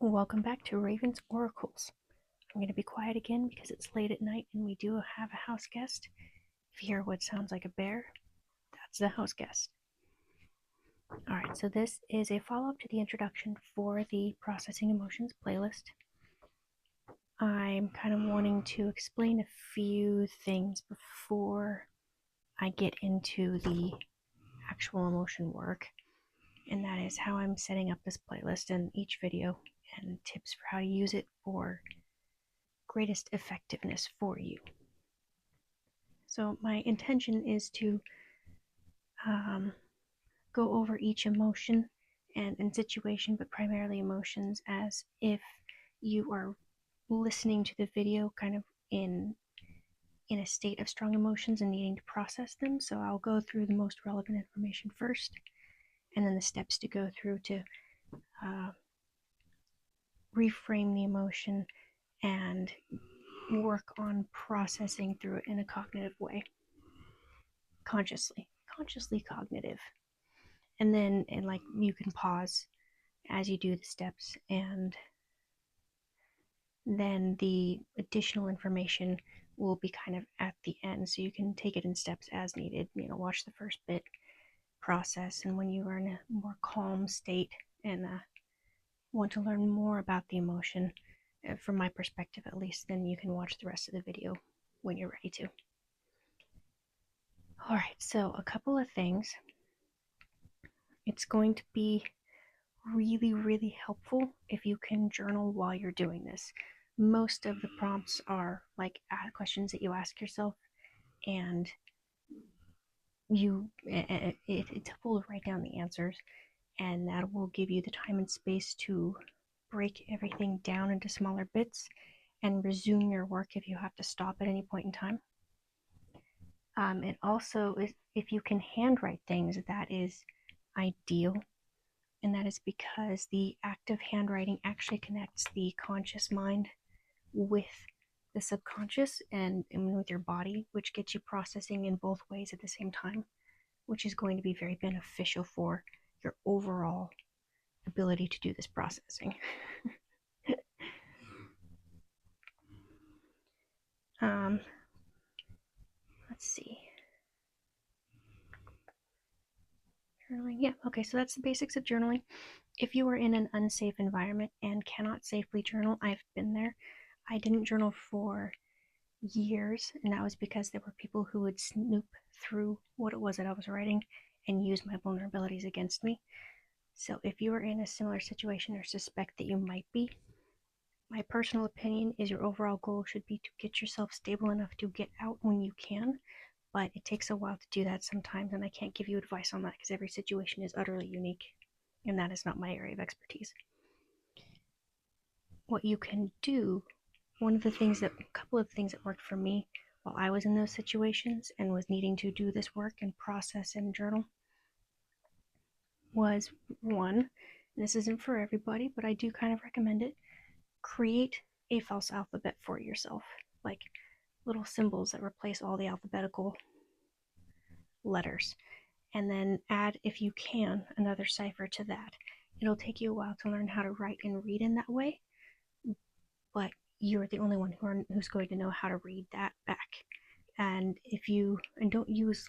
Welcome back to Raven's Oracles. I'm going to be quiet again because it's late at night and we do have a house guest. If you hear what sounds like a bear, that's the house guest. Alright, so this is a follow-up to the introduction for the Processing Emotions playlist. I'm kind of wanting to explain a few things before I get into the actual emotion work, and that is how I'm setting up this playlist and each video and tips for how to use it for greatest effectiveness for you. So my intention is to go over each emotion and situation, but primarily emotions, as if you are listening to the video kind of in a state of strong emotions and needing to process them. So I'll go through the most relevant information first, and then the steps to go through to reframe the emotion and work on processing through it in a cognitive way. Consciously cognitive. And then you can pause as you do the steps, and then the additional information will be kind of at the end, so you can take it in steps as needed. Watch the first bit, process, and when you are in a more calm state and want to learn more about the emotion, from my perspective at least, then you can watch the rest of the video when you're ready to. Alright, so a couple of things. It's going to be really helpful if you can journal while you're doing this. Most of the prompts are like questions that you ask yourself, and it's helpful to write down the answers, and that will give you the time and space to break everything down into smaller bits and resume your work if you have to stop at any point in time. And also, if you can handwrite things, that is ideal. And that is because the act of handwriting actually connects the conscious mind with the subconscious and with your body, which gets you processing in both ways at the same time, which is going to be very beneficial for your overall ability to do this processing. Let's see. Journaling, yeah, okay, so that's the basics of journaling. If you are in an unsafe environment and cannot safely journal, I've been there. I didn't journal for years, and that was because there were people who would snoop through what it was that I was writing and use my vulnerabilities against me. So if you are in a similar situation or suspect that you might be, my personal opinion is your overall goal should be to get yourself stable enough to get out when you can, but it takes a while to do that sometimes, and I can't give you advice on that because every situation is utterly unique, and that is not my area of expertise. What you can do, a couple of things that worked for me while I was in those situations and was needing to do this work and process and journal, was one, this isn't for everybody, but I do kind of recommend it, create a false alphabet for yourself, like little symbols that replace all the alphabetical letters, and then add, if you can, another cipher to that. It'll take you a while to learn how to write and read in that way, but you're the only one who's going to know how to read that back. And don't use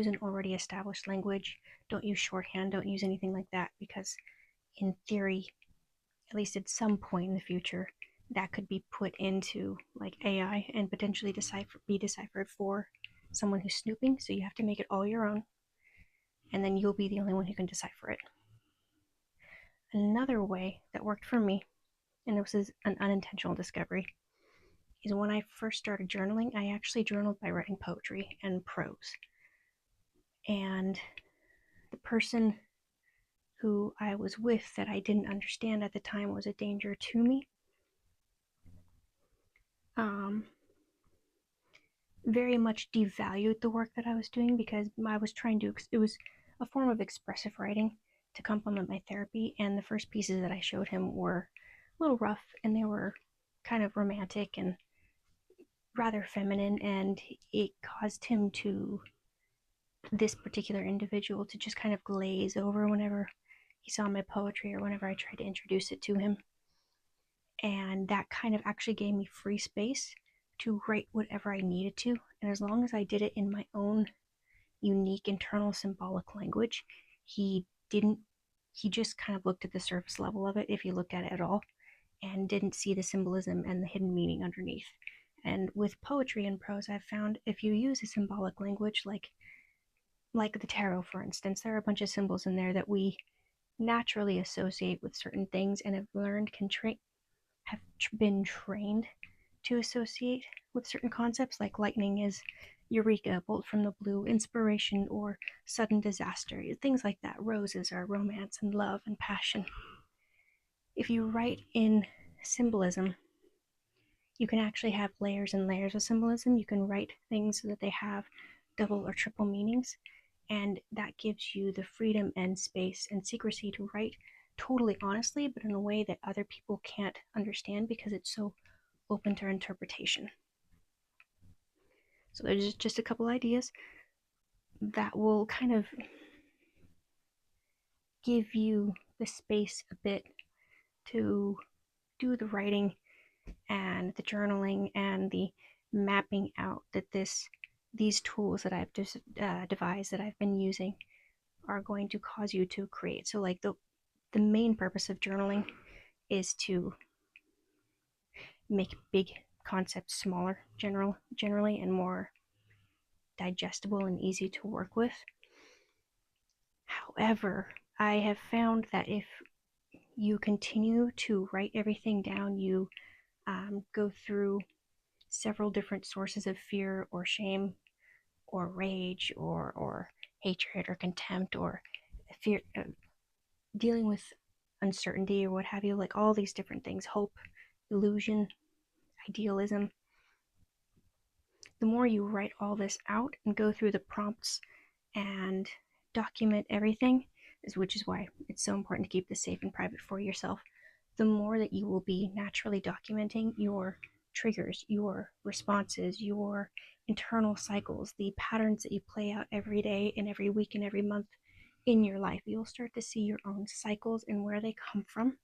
an already established language, don't use shorthand, don't use anything like that, because in theory, at least at some point in the future, that could be put into like AI and potentially be deciphered for someone who's snooping. So you have to make it all your own, and then you'll be the only one who can decipher it. Another way that worked for me, and this is an unintentional discovery, is when I first started journaling, I actually journaled by writing poetry and prose. And the person who I was with that I didn't understand at the time was a danger to me. Very much devalued the work that I was doing, because I was it was a form of expressive writing to complement my therapy, and the first pieces that I showed him were a little rough, and they were kind of romantic and rather feminine, and it caused this particular individual to just kind of glaze over whenever he saw my poetry or whenever I tried to introduce it to him. And that kind of actually gave me free space to write whatever I needed to. And as long as I did it in my own unique internal symbolic language, he didn't, he just kind of looked at the surface level of it, if you looked at it at all, and didn't see the symbolism and the hidden meaning underneath. And with poetry and prose, I've found if you use a symbolic language like the tarot, for instance, there are a bunch of symbols in there that we naturally associate with certain things and have learned have been trained to associate with certain concepts, like lightning is eureka, bolt from the blue, inspiration, or sudden disaster, things like that. Roses are romance and love and passion. If you write in symbolism, you can actually have layers and layers of symbolism. You can write things so that they have double or triple meanings, and that gives you the freedom and space and secrecy to write totally honestly, but in a way that other people can't understand because it's so open to interpretation. So there's just a couple ideas that will kind of give you the space a bit to do the writing and the journaling and the mapping out that these tools that I've devised, that I've been using, are going to cause you to create. So like the main purpose of journaling is to make big concepts smaller generally and more digestible and easy to work with. However, I have found that if you continue to write everything down, you go through several different sources of fear or shame or rage or hatred or contempt or fear, dealing with uncertainty or what have you, like all these different things, hope, illusion, idealism. The more you write all this out and go through the prompts and document everything, which is why it's so important to keep this safe and private for yourself, the more that you will be naturally documenting your triggers, your responses, your internal cycles, the patterns that you play out every day and every week and every month in your life. You'll start to see your own cycles and where they come from.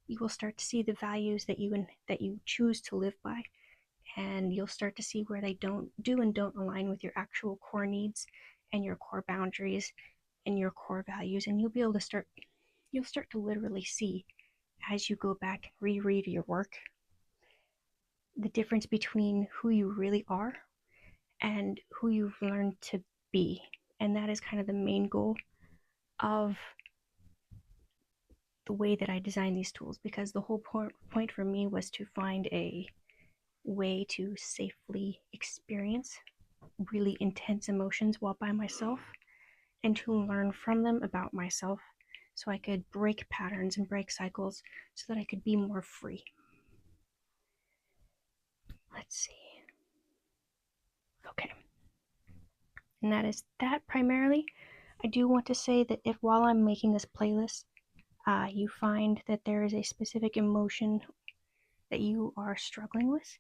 You will start to see the values that you choose to live by, and you'll start to see where they don't align with your actual core needs and your core boundaries and your core values. And you'll start to literally see, as you go back and reread your work, the difference between who you really are and who you've learned to be. And that is kind of the main goal of the way that I design these tools, because the whole point for me was to find a way to safely experience really intense emotions while by myself and to learn from them about myself, so I could break patterns and break cycles so that I could be more free. Let's see. Okay. And that is that primarily. I do want to say that if while I'm making this playlist, you find that there is a specific emotion that you are struggling with,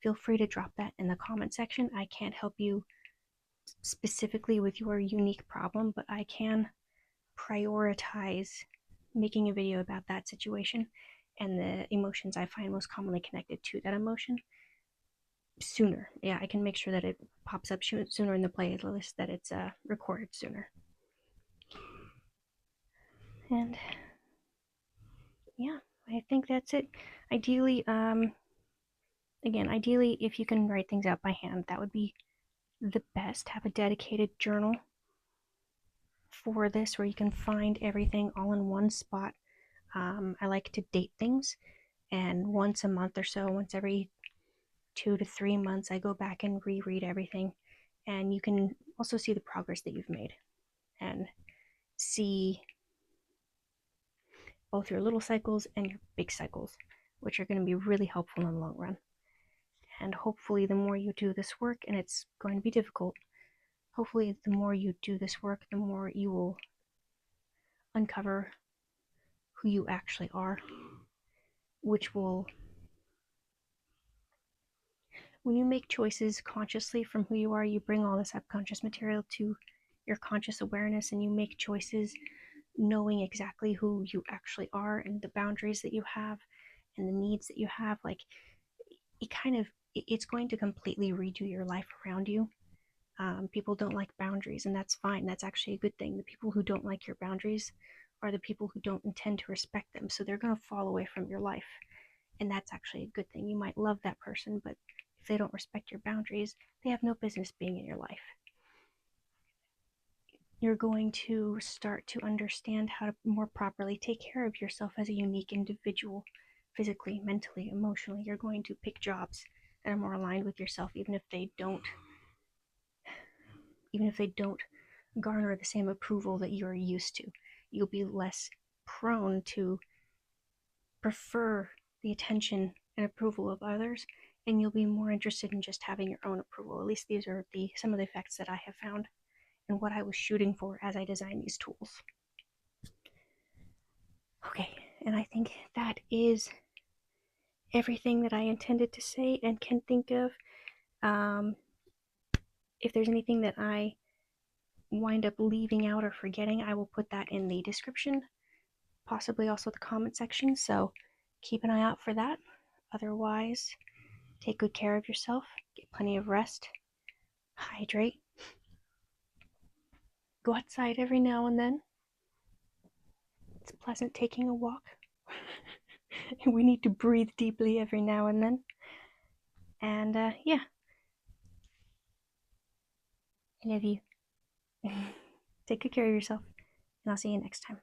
feel free to drop that in the comment section. I can't help you specifically with your unique problem, but I can prioritize making a video about that situation and the emotions I find most commonly connected to that emotion sooner. Yeah, I can make sure that it pops up sooner in the playlist, that it's recorded sooner. And yeah, I think that's it. Ideally, if you can write things out by hand, that would be the best. Have a dedicated journal for this where you can find everything all in one spot. I like to date things, and once a month or so, once every 2 to 3 months, I go back and reread everything, and you can also see the progress that you've made and see both your little cycles and your big cycles, which are going to be really helpful in the long run. And hopefully the more you do this work, and it's going to be difficult, hopefully the more you do this work, the more you will uncover who you actually are, which will, when you make choices consciously from who you are, you bring all the subconscious material to your conscious awareness, and you make choices knowing exactly who you actually are and the boundaries that you have and the needs that you have, like it's going to completely redo your life around you. People don't like boundaries, and that's fine. That's actually a good thing. The people who don't like your boundaries are the people who don't intend to respect them, so they're going to fall away from your life, and that's actually a good thing. You might love that person, but if they don't respect your boundaries, they have no business being in your life. You're going to start to understand how to more properly take care of yourself as a unique individual, physically, mentally, emotionally. You're going to pick jobs that are more aligned with yourself, even if they don't garner the same approval that you're used to. You'll be less prone to prefer the attention and approval of others, and you'll be more interested in just having your own approval. At least these are some of the effects that I have found and what I was shooting for as I designed these tools. Okay, and I think that is everything that I intended to say and can think of. Um, if there's anything that I wind up leaving out or forgetting, I will put that in the description, possibly also the comment section. So keep an eye out for that. Otherwise, take good care of yourself, get plenty of rest, hydrate, go outside every now and then. It's pleasant taking a walk. We need to breathe deeply every now and then. And yeah, I love you. Take good care of yourself, and I'll see you next time.